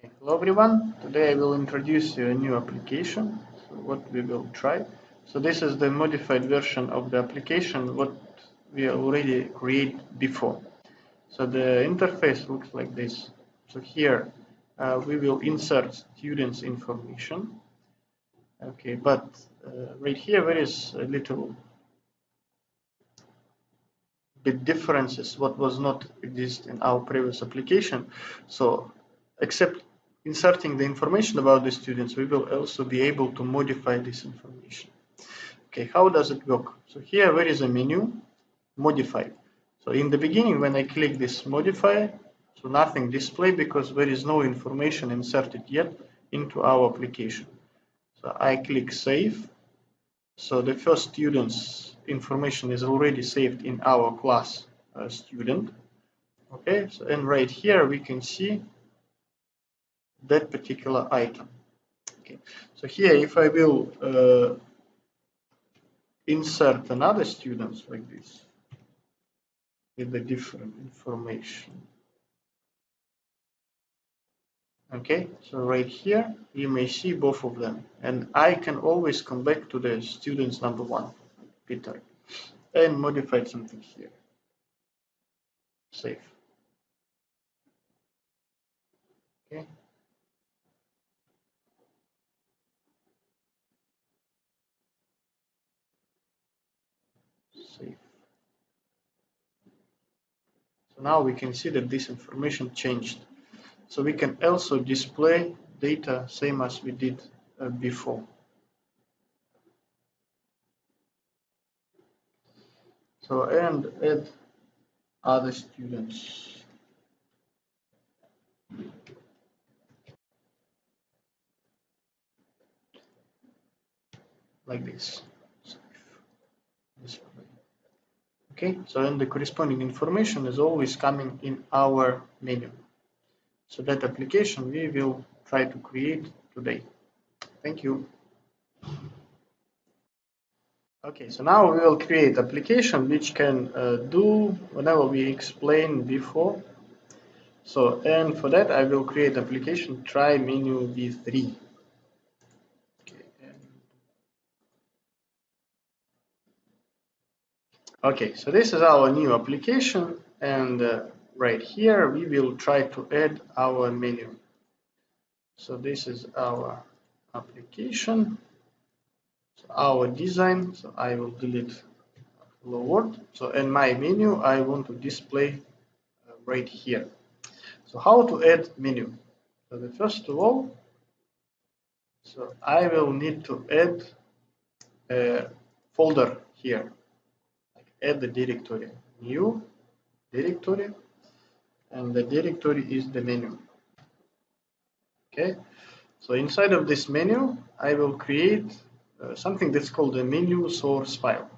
Hello everyone, today I will introduce you a new application, so what we will try. So this is the modified version of the application what we already created before. So the interface looks like this. So here we will insert students information. Okay, but right here there is a little bit differences what was not exist in our previous application. So except inserting the information about the students, we will also be able to modify this information. Okay, how does it work? So here there is a menu, modify. So in the beginning when I click this modify, so nothing display because there is no information inserted yet into our application. So I click save. So the first student's information is already saved in our class student. Okay, so and right here we can see that particular item. Okay, so here if I will insert another student like this with the different information. Okay, so right here you may see both of them, and I can always come back to the students number 1, Peter, and modify something here. Save. Okay. Save. So now we can see that this information changed. So we can also display data same as we did before. So and add other students. Like this. Okay, so then the corresponding information is always coming in our menu. So that application we will try to create today. Thank you. Okay, so now we will create application which can do whatever we explained before. So, and for that I will create application try menu v3. Okay, so this is our new application, and right here we will try to add our menu. So this is our application, so our design. So I will delete hello world. So in my menu I want to display right here. So how to add menu? So the first of all, so I will need to add a folder here. Like add the directory, new directory, and the directory is the menu. Okay, so inside of this menu, I will create something that's called a menu source file.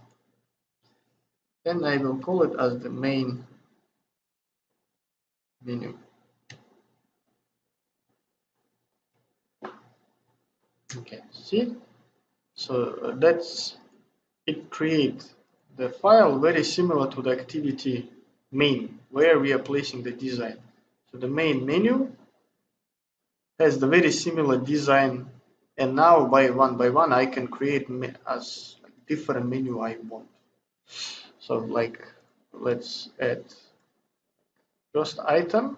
Then I will call it as the main menu. Okay, see? So that's it creates the file very similar to the activity main, where we are placing the design. So the main menu has the very similar design, and now by one I can create as different menu I want. So like let's add first item.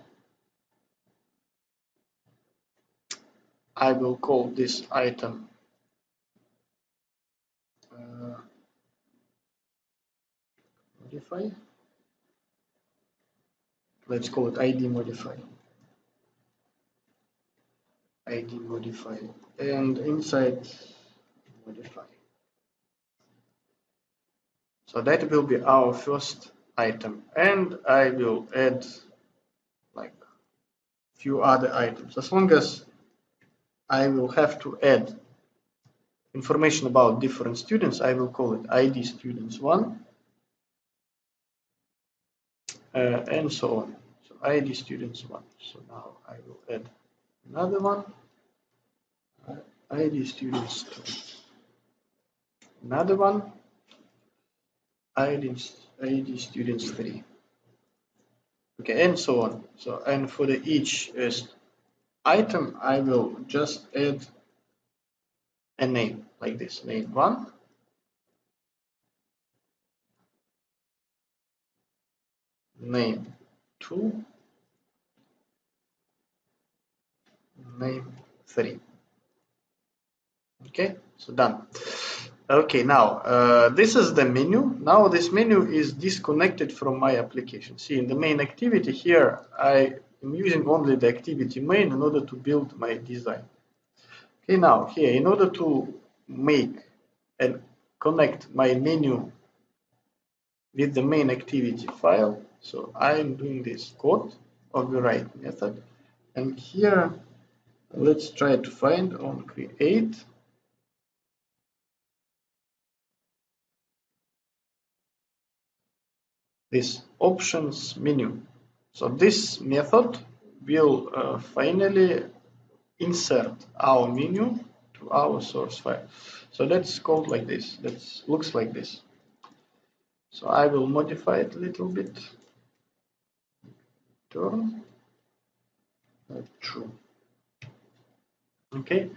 I will call this item modify. Let's call it ID modify. ID modify, and inside modify. So that will be our first item, and I will add like few other items. As long as I will have to add information about different students, I will call it ID students 1, and so on. So ID students 1. So now I will add another one, ID students 2. Another one, ID students 3. Okay, and so on. So and for the each item, I will just add a name like this, name 1, name 2, name 3. Okay, so done. Okay, now this is the menu. Now this menu is disconnected from my application. See, in the main activity here, I am using only the activity main in order to build my design. Okay, now here, in order to make and connect my menu with the main activity file, so I'm doing this code override method, and here let's try to find on create this options menu. So this method will finally insert our menu to our source file. So that's code like this. That looks like this. So I will modify it a little bit. Turn true. Okay.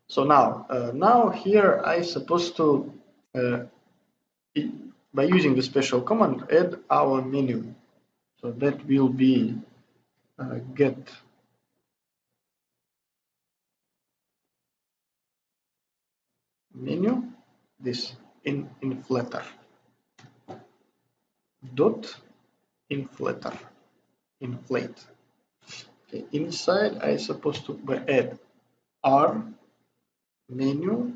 So now here I supposed to by using the special command add our menu. So that will be get menu, this inflator dot inflator, inflate. Okay, inside I supposed to add r menu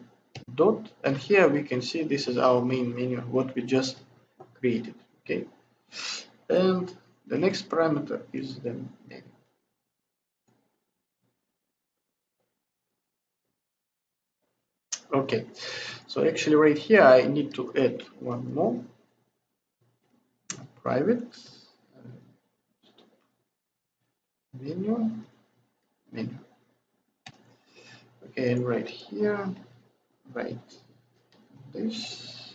dot, and here we can see this is our main menu what we just created. Okay, and the next parameter is the menu. Okay, so actually right here I need to add one more private menu. Okay, and right here write this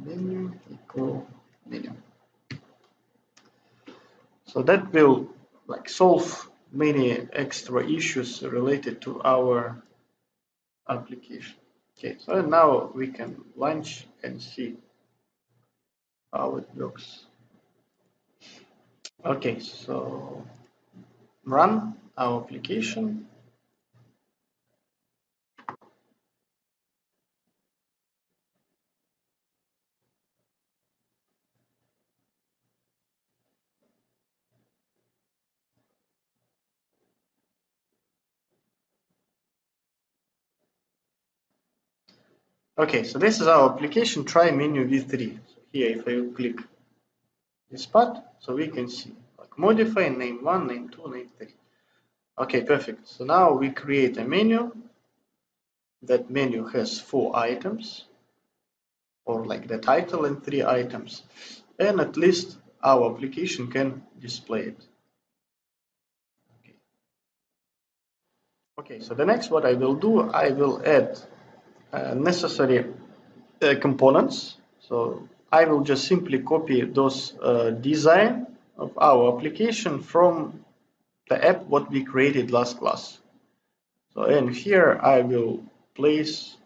menu equal menu. So that will like solve many extra issues related to our application. Okay, so now we can launch and see how it looks. Okay, so run our application. Okay, so this is our application try menu v3. So here, if I click this part, so we can see like modify name 1, name 2, name 3. Okay, perfect. So now we create a menu. That menu has 4 items, or like the title and 3 items, and at least our application can display it. Okay, so the next what I will do, I will add necessary components. So I will just simply copy those design of our application from the app what we created last class. So and here I will place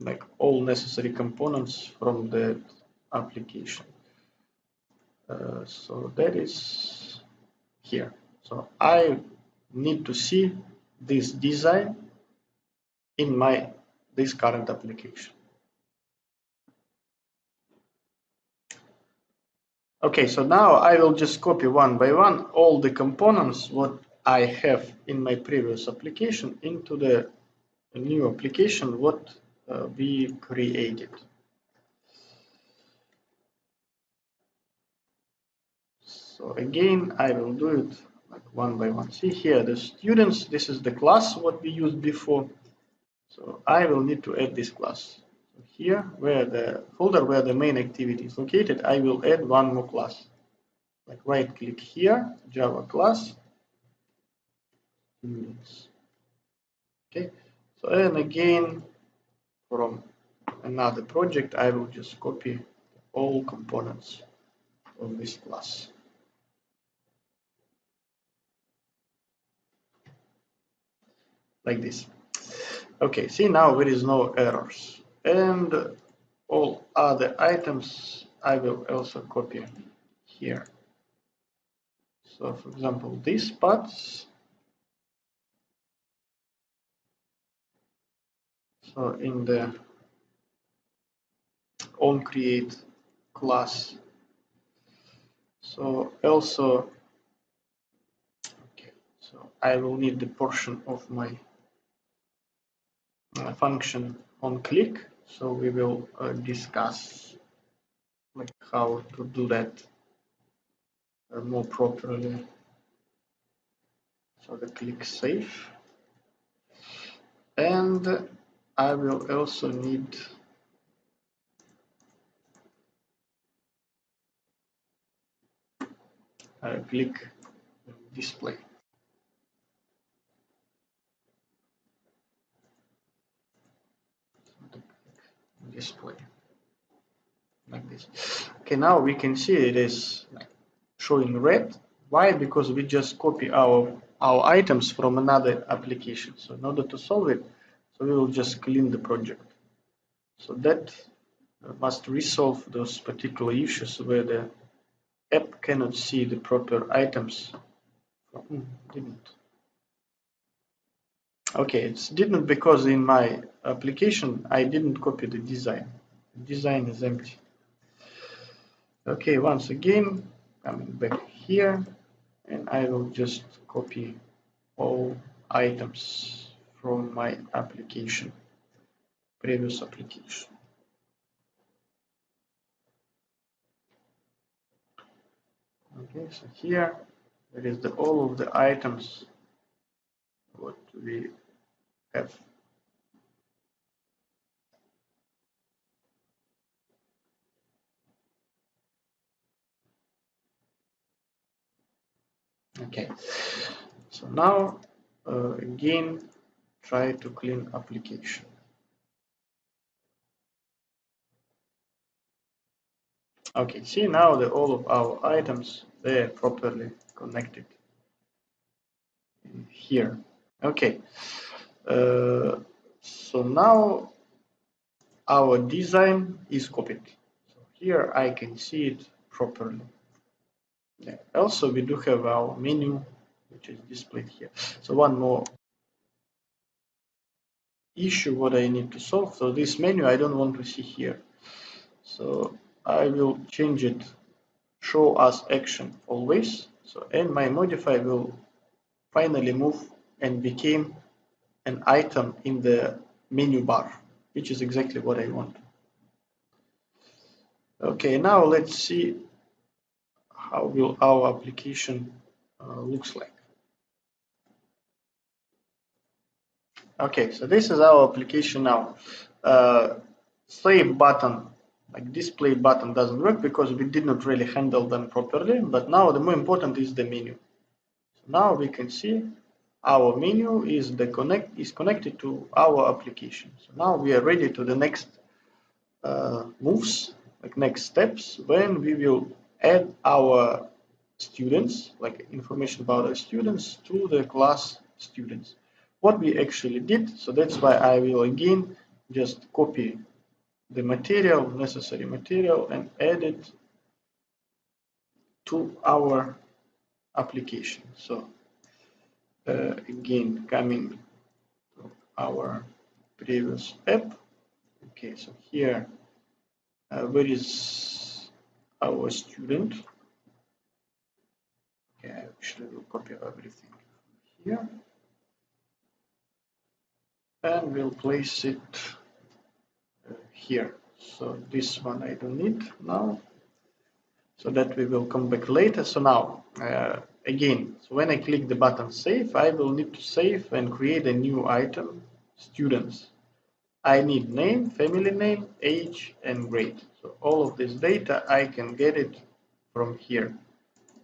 like all necessary components from the application. So that is here. So I need to see this design in this current application. Okay, so now I will just copy one by one all the components what I have in my previous application into the new application what we created. So again, I will do it like one by one. See here, the students, this is the class what we used before. So I will need to add this class. So here, where the folder where the main activity is located, I will add one more class. Like right click here, Java class, students. Okay, so and again, from another project, I will just copy all components of this class. like this. Okay, see, now there is no errors, and all other items I will also copy here. So for example, these parts, so in the onCreate class, so also, okay, so I will need the portion of my function onClick, so we will discuss like how to do that more properly. So the click save, and I will also need click display. Display like this. Okay, now we can see it is like showing red. Why? Because we just copy our items from another application. So in order to solve it, so we will just clean the project. So that must resolve those particular issues where the app cannot see the proper items. Didn't. Okay, it didn't because in my application I didn't copy the design. The design is empty. Okay, once again, coming back here, and I will just copy all items from my application, previous application. Okay, so here there is all of the items what we have. Okay, so now again try to clean application. Okay, see now that all of our items they're properly connected here. Okay, so now our design is copied. So here I can see it properly. Yeah. Also, we do have our menu, which is displayed here. So one more issue what I need to solve. So this menu I don't want to see here. So I will change it, show us action always. So and my modify will finally move and became an item in the menu bar, which is exactly what I want. Okay, now let's see how will our application looks like. Okay, so this is our application now. Save button, like display button, doesn't work because we did not really handle them properly. But now the more important is the menu. So now we can see our menu is connected to our application. So now we are ready to the next moves, like next steps, when we will add our students, like information about our students, to the class students. What we actually did, so that's why I will again just copy the material, necessary material, and add it to our application. So again, coming to our previous app. Okay, so here, where is our student? Okay, I actually will copy everything here. And we'll place it here. So this one I don't need now. So that we will come back later. So now, again, so when I click the button save, I will need to save and create a new item, students. I need name, family name, age, and grade. So all of this data, I can get it from here.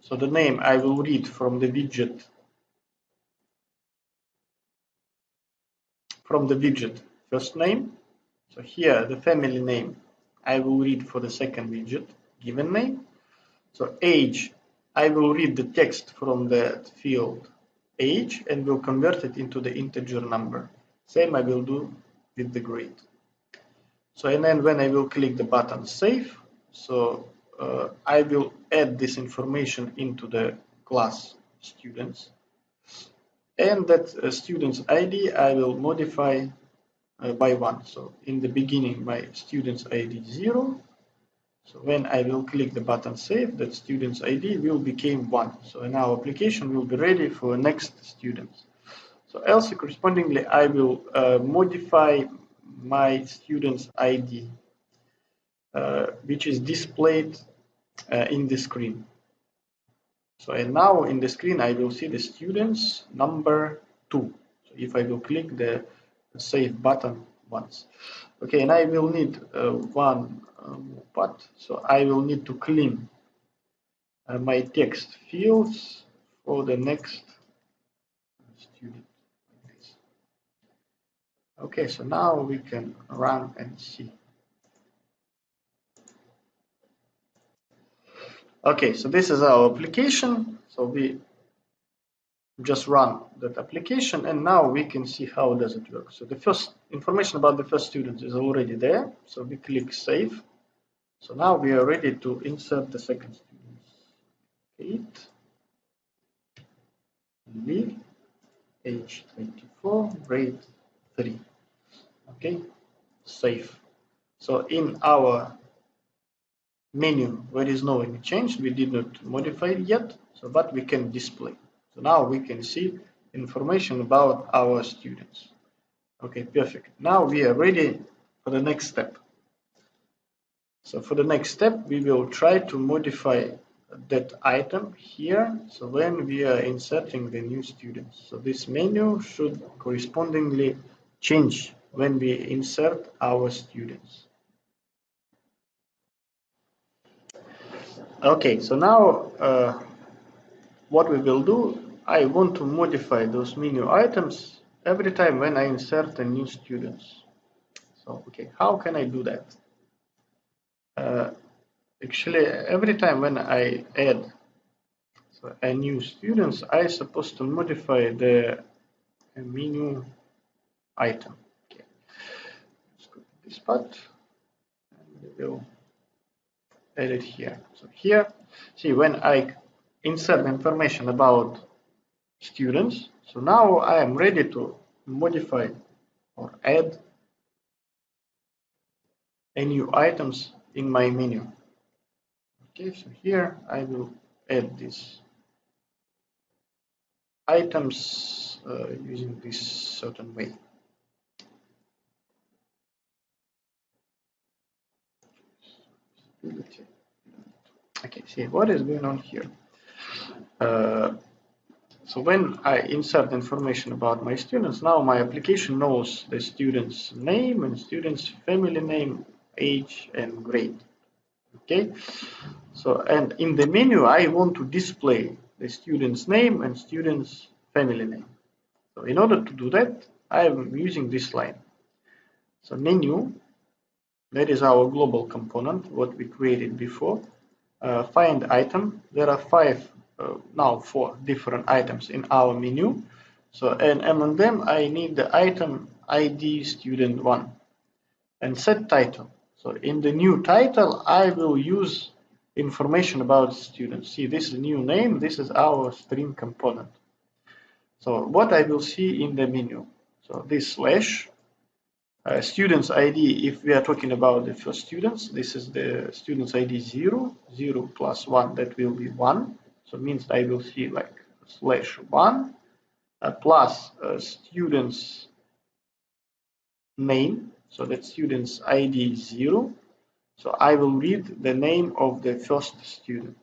So the name I will read from the widget, first name. So here, the family name, I will read for the second widget, given name. So age, I will read the text from that field, age and will convert it into the integer number. Same I will do with the grade. So, and then when I will click the button save, so I will add this information into the class students, and that student's ID I will modify by 1. So in the beginning my student's ID 0. So when I will click the button save, that student's ID will become 1. So in our application will be ready for next students. So else correspondingly I will modify my student's ID, which is displayed in the screen. So and now in the screen I will see the students number 2. So if I will click the save button once. Okay, and I will need one more part. So I will need to clean my text fields for the next student. Okay, so now we can run and see. Okay, so this is our application. So we just run that application, and now we can see how does it work. So the first information about the first student is already there. So we click save. So now we are ready to insert the second student. 8, Lee, age 24, grade 3. Okay, save. So in our menu, there is no any change. We did not modify it yet, so but we can display. So now we can see information about our students. Okay, perfect. Now we are ready for the next step. So for the next step, we will try to modify that item here. So when we are inserting the new students, so this menu should correspondingly change when we insert our students. Okay, so now what we will do, I want to modify those menu items every time when I insert a new students. So, okay, how can I do that? Actually, every time when I add a new students, I supposed to modify the menu item. Okay, let's go to this part, and we will add it here. So here, see when I insert information about students, so now I am ready to modify or add a new items in my menu. Okay, so here I will add these items using this certain way. Okay, see what is going on here. So when I insert information about my students, now my application knows the student's name and student's family name, age, and grade. Okay, so and in the menu I want to display the student's name and student's family name. So in order to do that, I am using this line. So menu, that is our global component, what we created before. Find item. There are now four different items in our menu. So and among them, I need the item ID student 1 and set title. So in the new title, I will use information about students. See, this is new name. This is our string component. So what I will see in the menu. So this slash students ID, if we are talking about the first students, this is the students ID 0, 0 plus 1, that will be 1. So it means I will see like /1 plus students name, so that students ID 0. So I will read the name of the first student.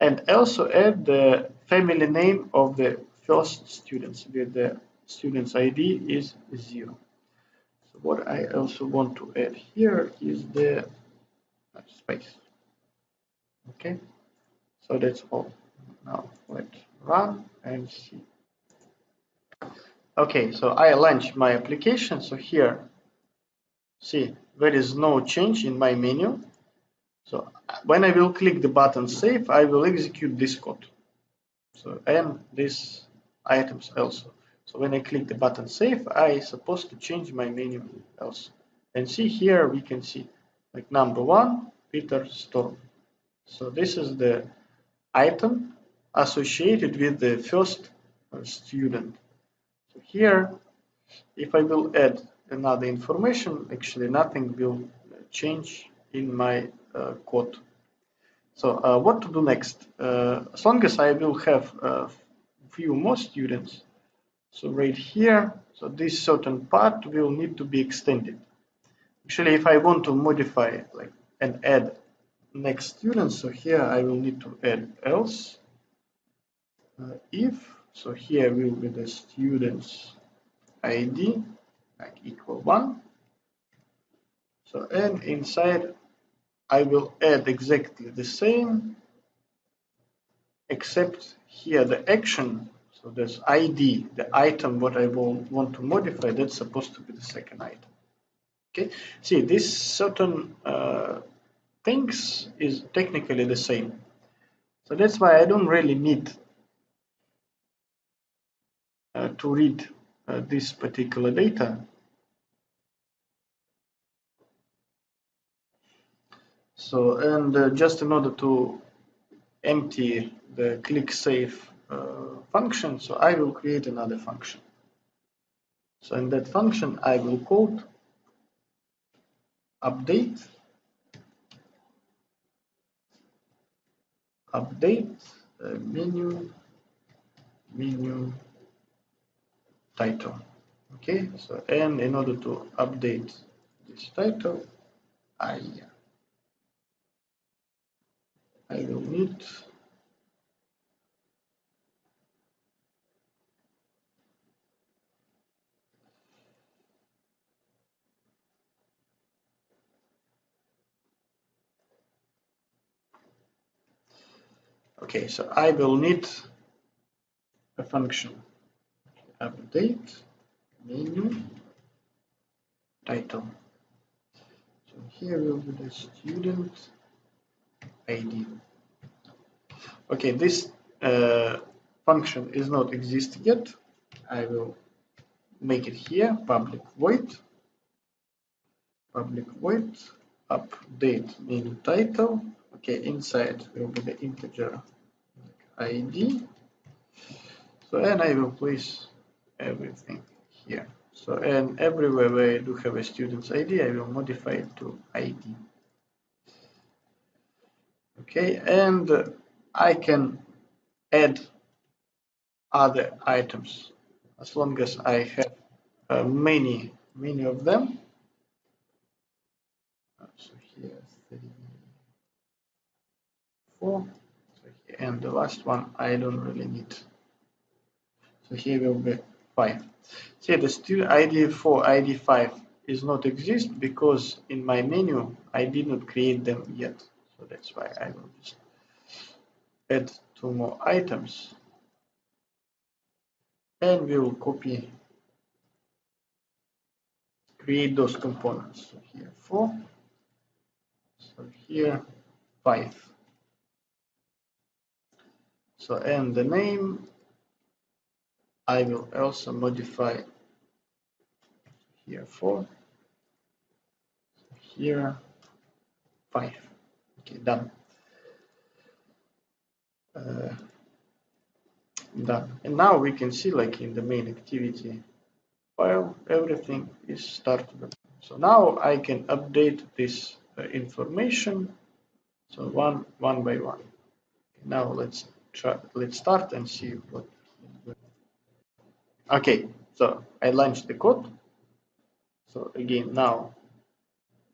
And also add the family name of the first students, where the student's ID is 0. So what I also want to add here is the space. Okay, so that's all. Now let's run and see. Okay, so I launch my application. So here, see, there is no change in my menu. So when I will click the button save, I will execute this code. So and this items also. So when I click the button save, I supposed to change my menu also. And see here we can see like number 1, Peter Storm. So this is the item associated with the first student. So here, if I will add another information, actually nothing will change in my code. So what to do next? As long as I will have a few more students, so right here, so this certain part will need to be extended. Actually, if I want to modify like and add next student, so here I will need to add else if, so here will be the student's ID like equal 1. So and inside I will add exactly the same, except here the action. So this ID, the item what I will want to modify, that's supposed to be the second item. Okay, see this certain things is technically the same. So that's why I don't really need to read this particular data. So and just in order to empty the click save function, so I will create another function. So in that function I will code update menu title. Okay, so and in order to update this title, I will need okay, so I will need a function update menu title. So here will be the student ID. Okay, this function is not exist yet. I will make it here, public void update menu title. Okay, inside will be the integer ID. So and I will place everything here. So and everywhere where I do have a student's ID, I will modify it to ID. Okay, and I can add other items as long as I have many of them. So here 3, 4, so here, and the last one I don't really need. So here will be 5. See, the student ID 4, ID 5 is not exist because in my menu I did not create them yet. So that's why I will just add 2 more items and we will create those components. So here 4, so here 5. So and the name I will also modify here 4, here 5. Okay, done. Done. And now we can see like in the main activity file, everything is started. So now I can update this information. So one by one. Now let's start and see what. Okay, so I launched the code. So again now,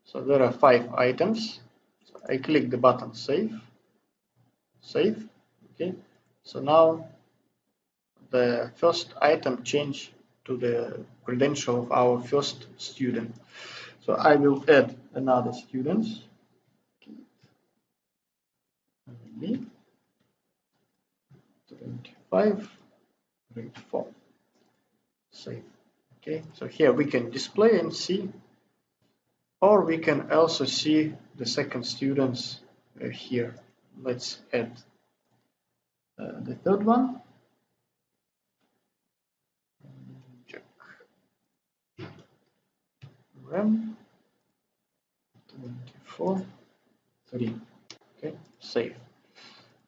so there are 5 items. So I click the button save. Okay, so now the first item changed to the credential of our first student. So I will add another student. 25, grade 4. Save. Okay, so here we can display and see, or we can also see the second students here. Let's add the third one. rem 24 3. Okay, save.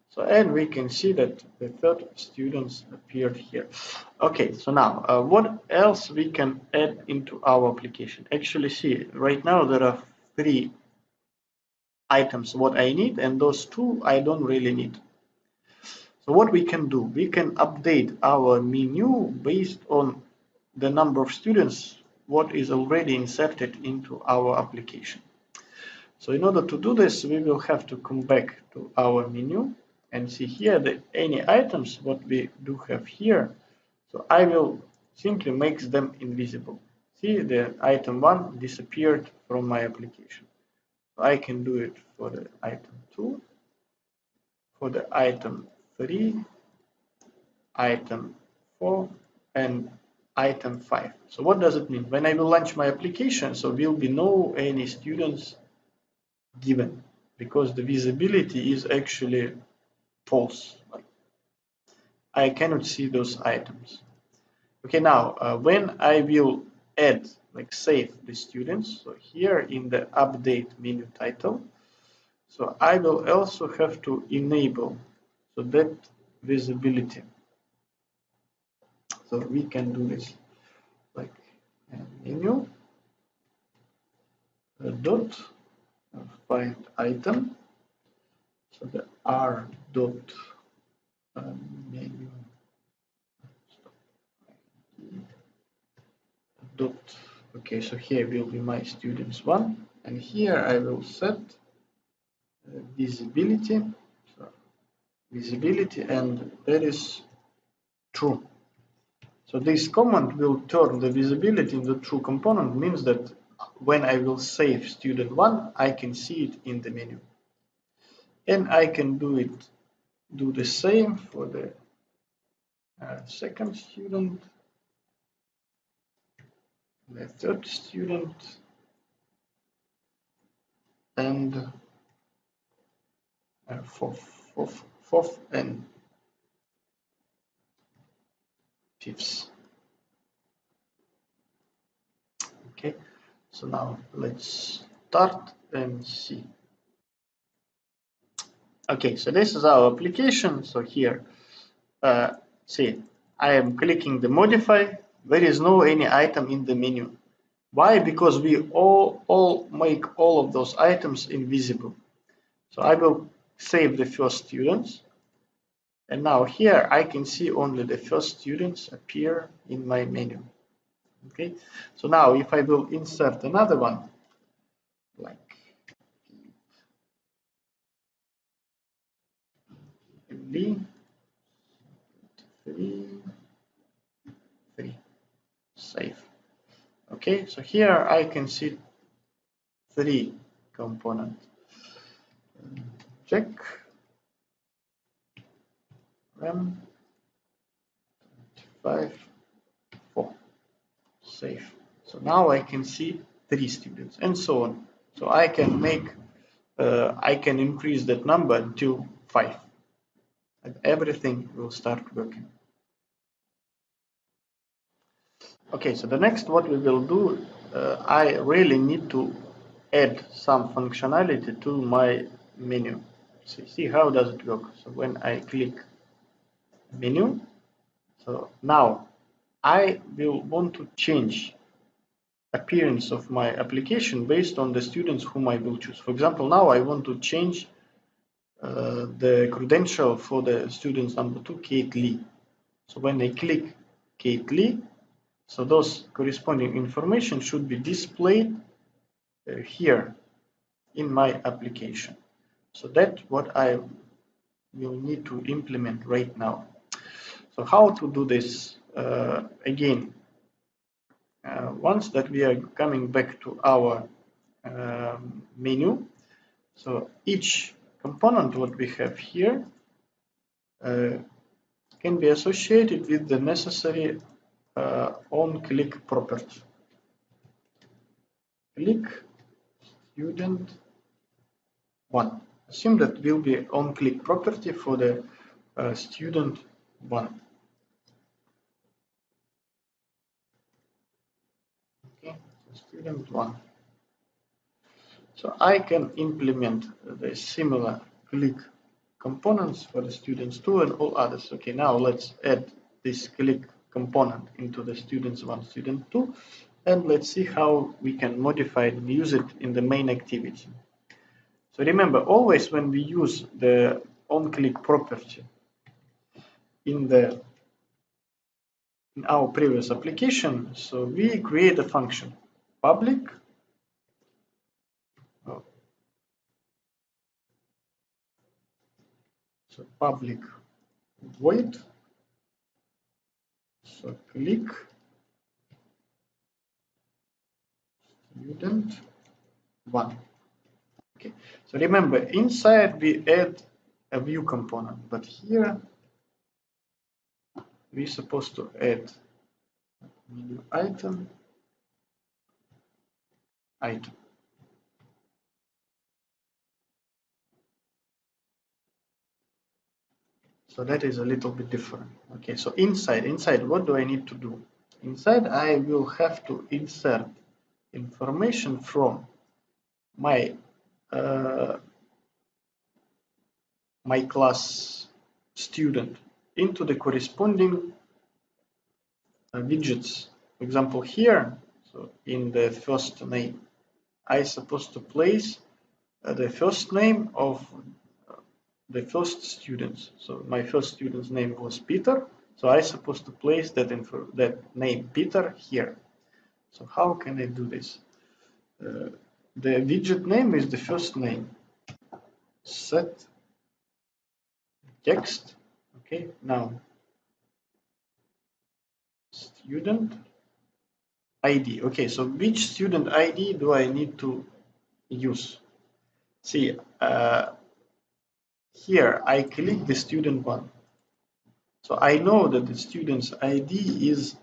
So, and we can see that the third students appeared here. Okay, so now what else we can add into our application? Actually, see, right now there are 3 items what I need, and those 2 I don't really need. So what we can do, we can update our menu based on the number of students what is already inserted into our application. So in order to do this, we will have to come back to our menu and see here that any items what we do have here. So I will simply make them invisible. See, the item 1 disappeared from my application. So I can do it for the item 2, for the item 3, item 4, and item 5. So what does it mean? When I will launch my application, so will be no any students given, because the visibility is actually false. I cannot see those items. Okay, now when I will add, like save the students, so here in the update menu title, so I will also have to enable so that visibility. So we can do this like menu dot find item. So the r dot menu dot. Okay, so here will be my students 1, and here I will set visibility. So visibility, and that is true. So this command will turn the visibility into true component, means that when I will save student 1, I can see it in the menu. And I can do the same for the second student, the third student, and fourth and fifth. Okay, so now let's start and see. Okay, so this is our application. So here, see, I am clicking the modify. There is no any item in the menu. Why? Because we all make all of those items invisible. So I will save the first students. And now here I can see only the first students appear in my menu. Okay, so now if I will insert another one, like Lee, 3, save. Okay, so here I can see 3 components. Check rem 5 4 save. So now I can see 3 students and so on. So I can make I can increase that number until 5, and everything will start working. Okay, so the next what we will do, I really need to add some functionality to my menu. So see how does it work. So when I click menu, so now I will want to change appearance of my application based on the students whom I will choose. For example, now I want to change the credential for the students number 2, Kate Lee. So when I click Kate Lee, so those corresponding information should be displayed here in my application. So that's what I will need to implement right now. So how to do this? Again, once that we are coming back to our menu, so each component what we have here can be associated with the necessary on-click property. Click student 1. Assume that will be on-click property for the student 1. Okay, student 1. So I can implement the similar click components for the students 2 and all others. Okay, now let's add this click component into the students 1, student 2, and let's see how we can modify it and use it in the main activity. So remember, always when we use the onClick property in our previous application, so we create a function public. So public void, so click student 1. Okay, so remember, inside we add a view component, but here we're supposed to add menu item. So that is a little bit different. Okay, so inside, what do I need to do? Inside, I will have to insert information from my my class student into the corresponding widgets. For example, here, so in the first name, I supposed to place the first name of the first students. So my first student's name was Peter. So I supposed to place that name Peter here. So how can I do this? The widget name is the first name. Set text. Okay, now student ID. Okay, so which student ID do I need to use? See, here I click the student 1. So I know that the student's ID is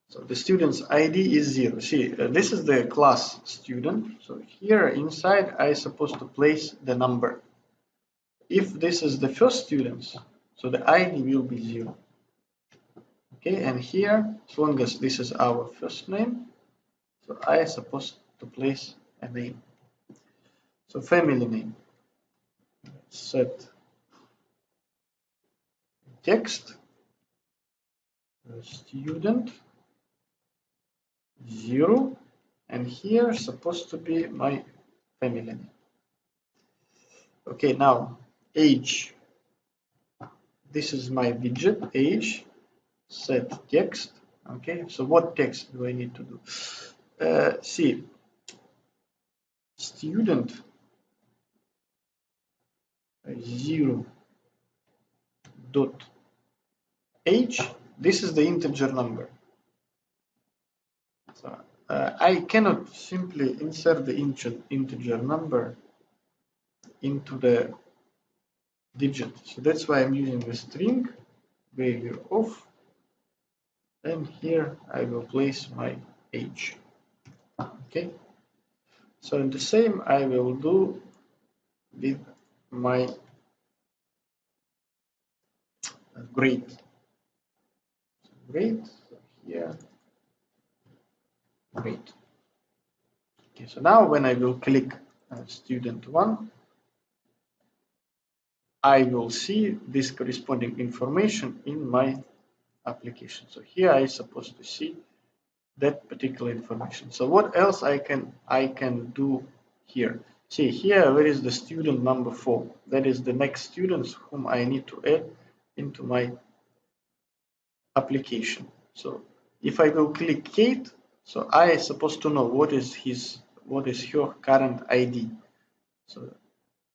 so the student's ID is 0. See, this is the class student. So here inside I supposed to place the number. If this is the first student, so the ID will be 0. Okay, and here, as long as this is our first name, so I am supposed to place a name. So family name. Set text student 0, and here supposed to be my family name. Okay, now age. This is my widget age. Set text. Okay, so what text do I need to do? See, student 0 dot age. This is the integer number. So I cannot simply insert the integer number into the digit. So that's why I'm using the string value of, and here I will place my age. Okay. So the same I will do with my grade. Grade, so here, grade. Okay, so now when I will click student 1, I will see this corresponding information in my application. So here I supposed to see that particular information. So what else I can do here? See here, where is the student number 4? That is the next students whom I need to add into my application. So if I will click Kate, so I am supposed to know what is her current ID. So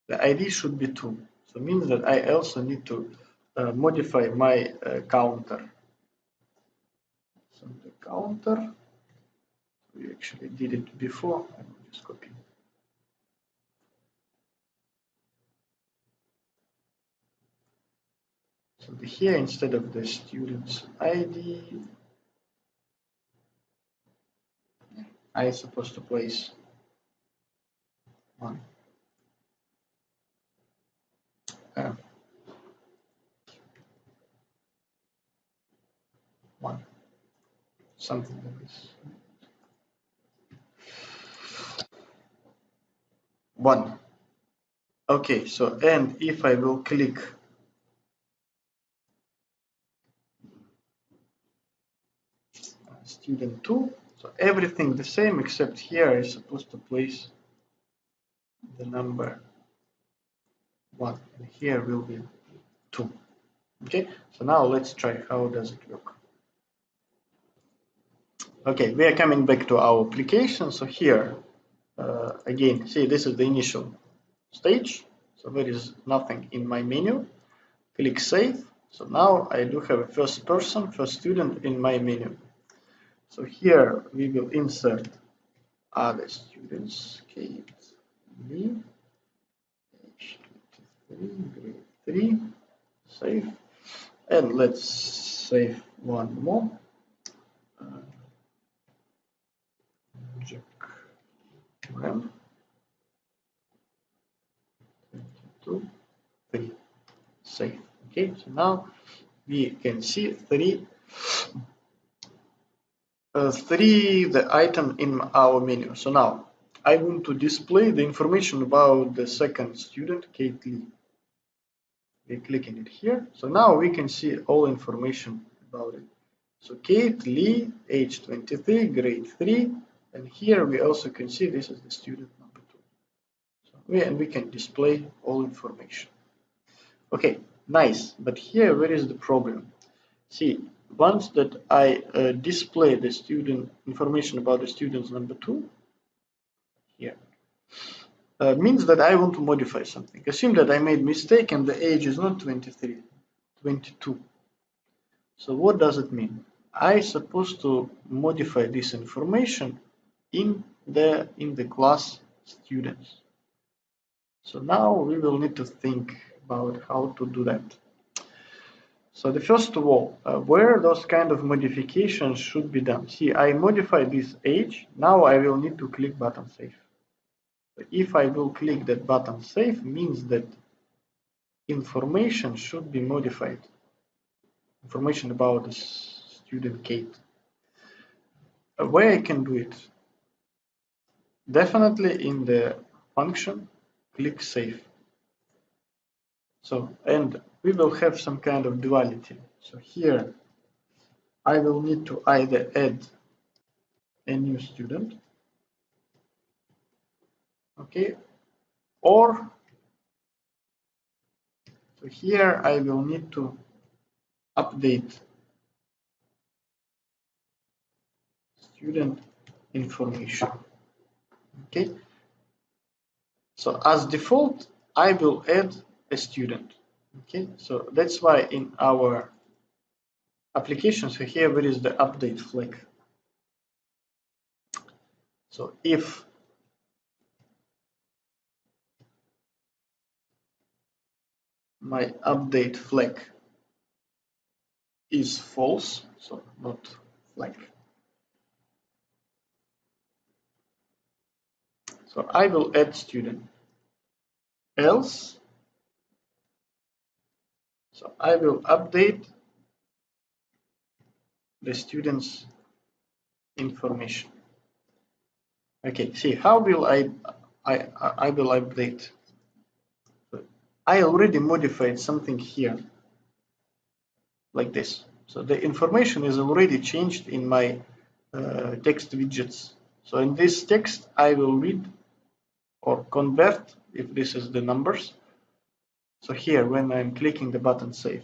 the ID should be 2. So it means that I also need to modify my counter. So the counter, we actually did it before. I will just copy. So here, instead of the student's ID, I am supposed to place 1. something like this. 1. Okay, so and if I will click student 2, so everything the same except here is supposed to place the number 1 and here will be 2. Okay, so now let's try how does it work. Okay, we are coming back to our application. So here again, see, this is the initial stage, so there is nothing in my menu. Click save. So now I do have a first person, first student in my menu. So here we will insert other students, Kate Lee, age 23, grade 3, save, and let's save one more. Jack Ram, 22, 3, save. Okay, so now we can see three the item in our menu. So now I want to display the information about the second student, Kate Lee. We're clicking it here. So now we can see all information about it. So Kate Lee, age 23, grade 3, and here we also can see this is the student number 2. So we can display all information. Okay, nice. But here, where is the problem? See, once that I display the student information about the students number 2 here, means that I want to modify something. Assume that I made mistake and the age is not 23, 22. So what does it mean? I supposed to modify this information in the class students. So now we will need to think about how to do that. So the first of all, where those kind of modifications should be done. See, I modify this age. Now I will need to click button save. If I will click that button save, means that information should be modified. Information about the student Kate. Where I can do it? Definitely in the function click save. So, and we will have some kind of duality. So here I will need to either add a new student, okay, or so here I will need to update student information. Okay, so as default I will add a student. Okay, so that's why in our application, so here where is the update flag. So if my update flag is false, so not flag, so I will add student. Else, so I will update the student's information. Okay, see how will I will update. I already modified something here like this. So the information is already changed in my text widgets. So in this text I will read or convert if this is the numbers. So here when I'm clicking the button save.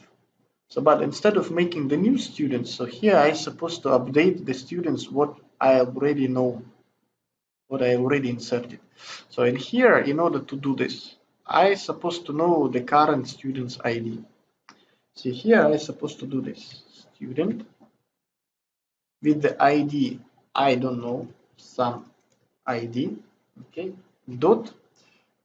So but instead of making the new students, so here I supposed to update the students what I already know, what I already inserted. So in here, in order to do this, I supposed to know the current student's ID. See here I supposed to do this. Student with the ID I don't know, some ID, okay, dot.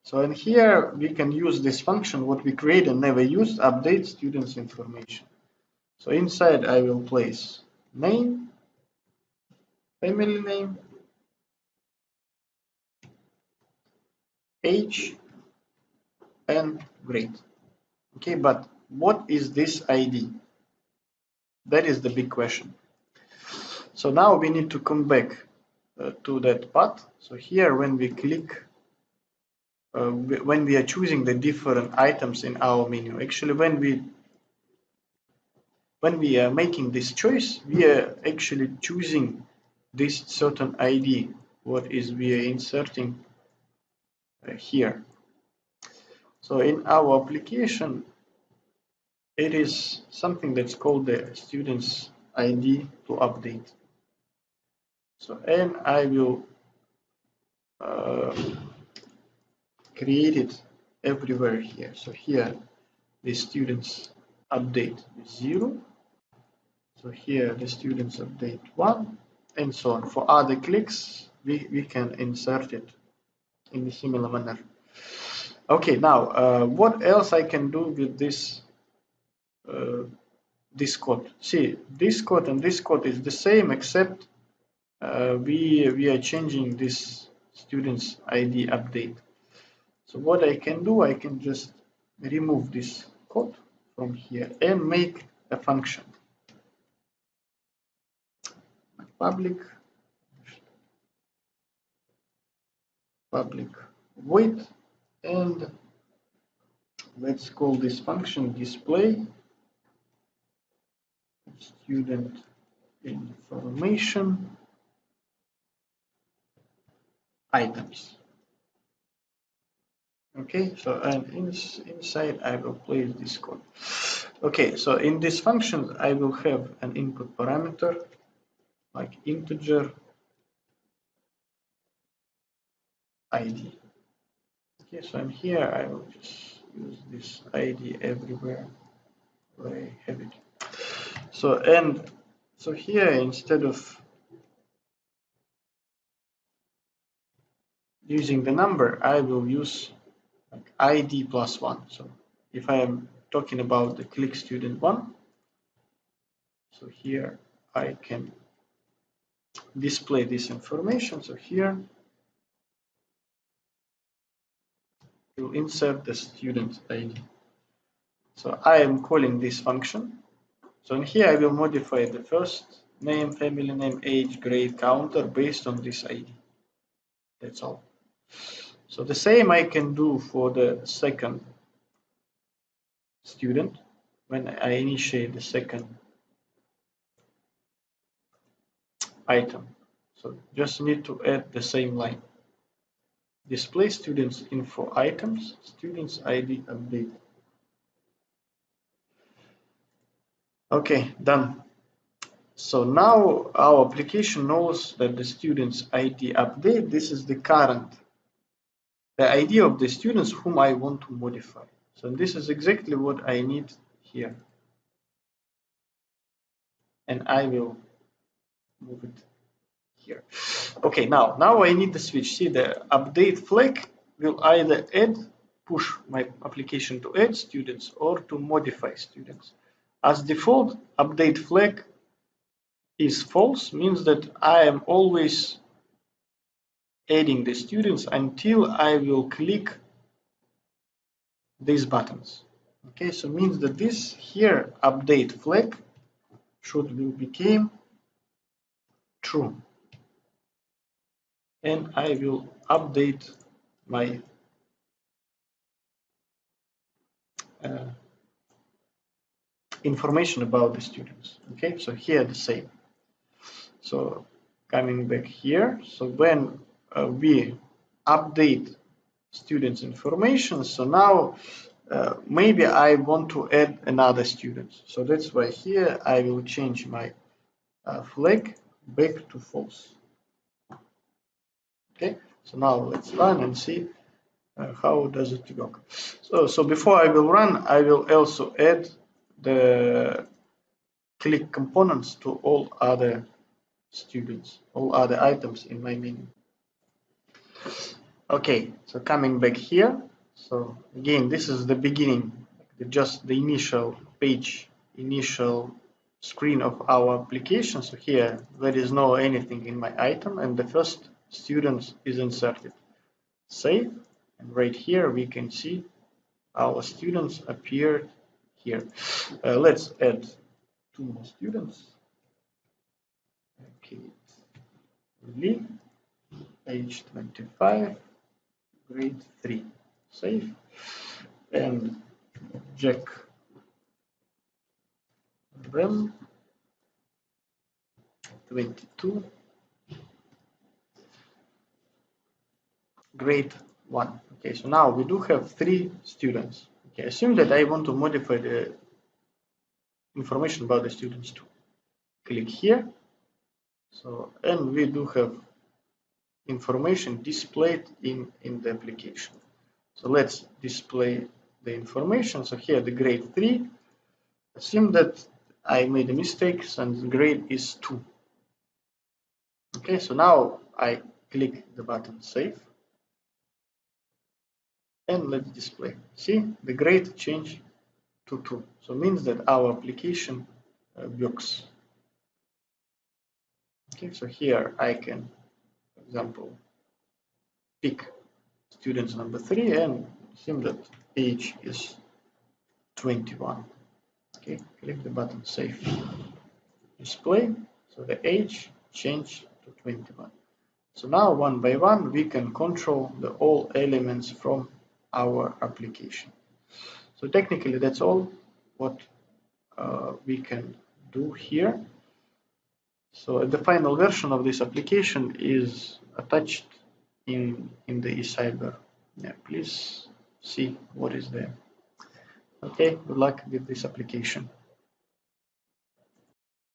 So in here we can use this function what we create and never used, update students information. So inside I will place name, family name, age, and grade. Okay, but what is this ID? That is the big question. So now we need to come back to that path. So here when we click, when we are choosing the different items in our menu, actually when we are making this choice, we are actually choosing this certain ID, what is we are inserting here. So in our application, it is something that's called the student's ID to update. So, and I will create it everywhere here. So here, the students update is 0. So here, the students update 1, and so on. For other clicks, we can insert it in a similar manner. Okay, now what else I can do with this this code? See, this code and this code is the same, except we are changing this student's ID update. So what I can do, I can just remove this code from here and make a function. Public void, and let's call this function display student information items. Okay, so and inside I will place this code. Okay, so in this function I will have an input parameter like integer ID. Okay, so in here I will just use this ID everywhere where I have it. So and so here, instead of using the number, I will use like ID plus 1. So if I am talking about the click student 1, so here I can display this information. So here you insert the student ID. So I am calling this function. So in here I will modify the first name, family name, age, grade, counter based on this ID. That's all. So the same I can do for the second student when I initiate the second item. So just need to add the same line. Display students info items, students ID update. Okay, done. So now our application knows that the students ID update, this is the ID of the students whom I want to modify. So this is exactly what I need here. And I will move it here. Okay, now I need the switch. See, the update flag will either push my application to add students or to modify students. As default, update flag is false, means that I am always adding the students until I will click these buttons. Okay, so means that this here update flag will become true, and I will update my information about the students. Okay, so here the same. So coming back here, so when we update students information, so now maybe I want to add another student. So that's why here I will change my flag back to false. Okay, so now let's run and see how does it work. So before I will run, I will also add the click components to all other students, all other items in my menu. Okay, so coming back here, so again, this is the beginning, just the initial page, initial screen of our application. So here there is no anything in my item, and the first student is inserted. Save, and right here we can see our students appeared here. Let's add 2 more students. Lee, age 25, grade 3. Save. And Jack Rem, 22, grade 1. Okay, so now we do have 3 students. Okay, assume that I want to modify the information about the students too. Click here. So, and we do have information displayed in the application. So let's display the information. So here the grade 3. Assume that I made a mistake and the grade is 2. Okay, so now I click the button save. And let's display. See, the grade changed to 2. So it means that our application works. Okay, so here I can, for example, pick students number 3 and assume that age is 21. Okay, click the button save. Display. So the age changed to 21. So now one by one we can control the all elements from our application. So technically that's all what we can do here. So the final version of this application is attached in the eCyber. Yeah, please see what is there. Okay, good luck with this application.